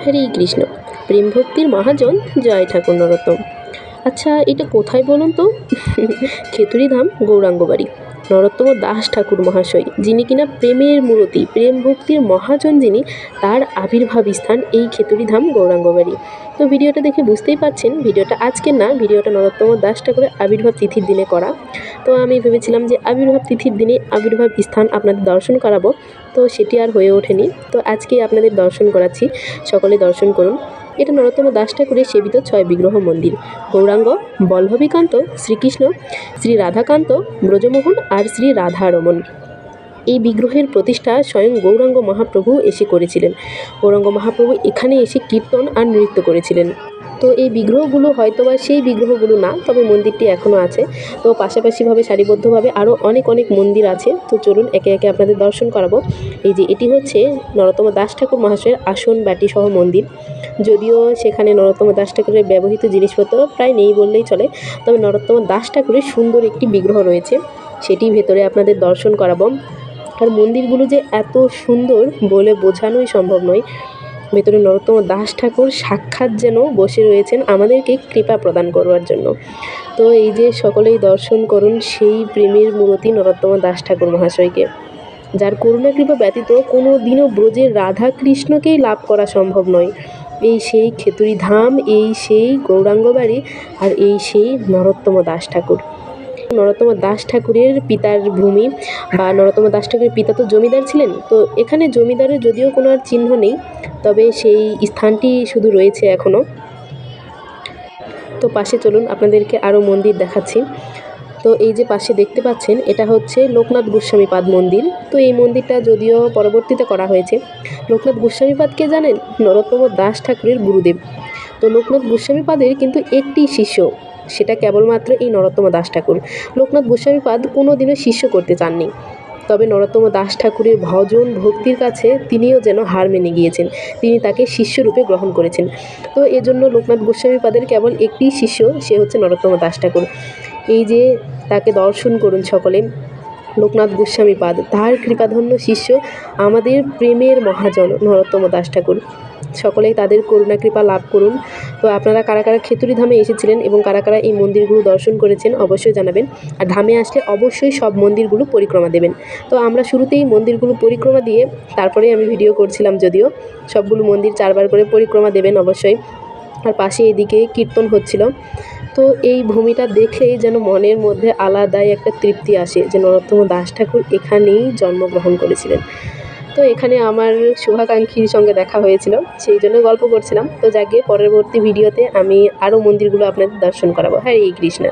হরে কৃষ্ণ। প্রেম ভক্তির মহাজন জয় ঠাকুর নরোত্তম। আচ্ছা, এটা কোথায় বলুন তো? খেতুড়িধাম গৌরাঙ্গবাড়ি। নরোত্তম দাস ঠাকুর মহাশয়, যিনি কিনা প্রেমের মূরতি, প্রেম ভক্তির মহাজন যিনি, তার আবির্ভাব স্থান এই খেতুড়িধাম গৌরাঙ্গবাড়ি। তো ভিডিওটা দেখে বুঝতেই পারছেন ভিডিওটা আজকের না, ভিডিওটা নরোত্তম দাস ঠাকুরের আবির্ভাব তিথির দিনে করা। তো আমি ভেবেছিলাম যে আবির্ভাব তিথির দিনে আবির্ভাব স্থান আপনাদের দর্শন করাবো, তো সেটি আর হয়ে ওঠেনি। তো আজকে আপনাদের দর্শন করাচ্ছি, সকলে দর্শন করুন। এটা নরোত্তম দাস ঠাকুরের সেবিত 6 বিগ্রহ মন্দির। গৌরাঙ্গ, বল্লভীকান্ত, শ্রীকৃষ্ণ, শ্রী রাধাকান্ত, ব্রজমোহন আর শ্রী রাধারমণ। এই বিগ্রহের প্রতিষ্ঠা স্বয়ং গৌরাঙ্গ মহাপ্রভু এসে করেছিলেন। গৌরাঙ্গ মহাপ্রভু এখানে এসে কীর্তন আর নৃত্য করেছিলেন। তো এই বিগ্রহগুলো হয়তোবা সেই বিগ্রহগুলো না, তবে মন্দিরটি এখনও আছে। তো পাশাপাশিভাবে সারিবদ্ধভাবে আরও অনেক অনেক মন্দির আছে। তো চলুন একে একে আপনাদের দর্শন করাবো। এই যে এটি হচ্ছে নরোত্তম দাস ঠাকুর মহাশয়ের আসন বাটি সহ মন্দির। যদিও সেখানে নরোত্তম দাস ঠাকুরের ব্যবহৃত জিনিসপত্র প্রায় নেই বললেই চলে, তবে নরোত্তম দাস ঠাকুরের সুন্দর একটি বিগ্রহ রয়েছে, সেটি ভেতরে আপনাদের দর্শন করাবো। আর মন্দিরগুলো যে এত সুন্দর বলে বোঝানোই সম্ভব নয়। ভেতরে নরোত্তম দাস ঠাকুর সাক্ষাৎ যেন বসে রয়েছেন আমাদেরকে কৃপা প্রদান করবার জন্য। তো এই যে সকলেই দর্শন করুন সেই প্রেমের মূরতি নরোত্তম দাস ঠাকুর মহাশয়কে, যার করুণা কৃপা ব্যতীত কোনো দিনও ব্রজের রাধা কৃষ্ণকেই লাভ করা সম্ভব নয়। এই সেই খেতুড়ি ধাম, এই সেই গৌরাঙ্গবাড়ি, আর এই সেই নরোত্তম দাস ঠাকুর। নরোত্তম দাস ঠাকুরের পিতার ভূমি, বা নরোত্তম দাস ঠাকুরের পিতা তো জমিদার ছিলেন। তো এখানে জমিদারের যদিও কোনো আর চিহ্ন নেই, তবে সেই স্থানটি শুধু রয়েছে এখনও। তো পাশে চলুন আপনাদেরকে আরও মন্দির দেখাচ্ছি। তো এই যে পাশে দেখতে পাচ্ছেন, এটা হচ্ছে লোকনাথ গোস্বামীপাদ মন্দির। তো এই মন্দিরটা যদিও পরবর্তীতে করা হয়েছে। লোকনাথ গোস্বামীপাদকে জানেন? নরোত্তম দাস ঠাকুরের গুরুদেব। তো লোকনাথ গোস্বামীপাদের কিন্তু একটি শিষ্য, সেটা কেবলমাত্র এই নরোত্তম দাস ঠাকুর। লোকনাথ গোস্বামীপাদ কোনো দিনও শিষ্য করতে চাননি, তবে নরোত্তম দাস ঠাকুরের ভজন ভক্তির কাছে তিনিও যেন হার মেনে গিয়েছেন, তিনি তাকে শিষ্যরূপে গ্রহণ করেছেন। তো এজন্য লোকনাথ গোস্বামীপাদের কেবল একটি শিষ্য, সে হচ্ছে নরোত্তম দাস ঠাকুর। এই যে তাকে দর্শন করুন সকলে, লোকনাথ গোস্বামীপাদ, তার কৃপাধন্য শিষ্য, আমাদের প্রেমের মহাজন নরোত্তম দাস ঠাকুর। সকলেই তাদের করুণা কৃপা লাভ করুন। তো আপনারা কারা কারা খেতুড়ি ধামে এসেছিলেন এবং কারা কারা এই মন্দিরগুলো দর্শন করেছেন অবশ্যই জানাবেন। আর ধামে আসলে অবশ্যই সব মন্দিরগুলো পরিক্রমা দেবেন। তো আমরা শুরুতেই মন্দিরগুলো পরিক্রমা দিয়ে তারপরেই আমি ভিডিও করছিলাম, যদিও সবগুলো মন্দির 4 বার করে পরিক্রমা দেবেন অবশ্যই। আর পাশে এদিকে কীর্তন হচ্ছিল। তো এই ভূমিটা দেখেই যেন মনের মধ্যে আলাদাই একটা তৃপ্তি আসে যে নরোত্তম দাস ঠাকুর এখানেই জন্মগ্রহণ করেছিলেন। তো এখানে আমার শুভাকাঙ্ক্ষীর সঙ্গে দেখা হয়েছিল, সেই জন্য গল্প করছিলাম। তো যাকে পরবর্তী ভিডিওতে আমি আরও মন্দিরগুলো আপনাদের দর্শন করাবো। হরে কৃষ্ণ।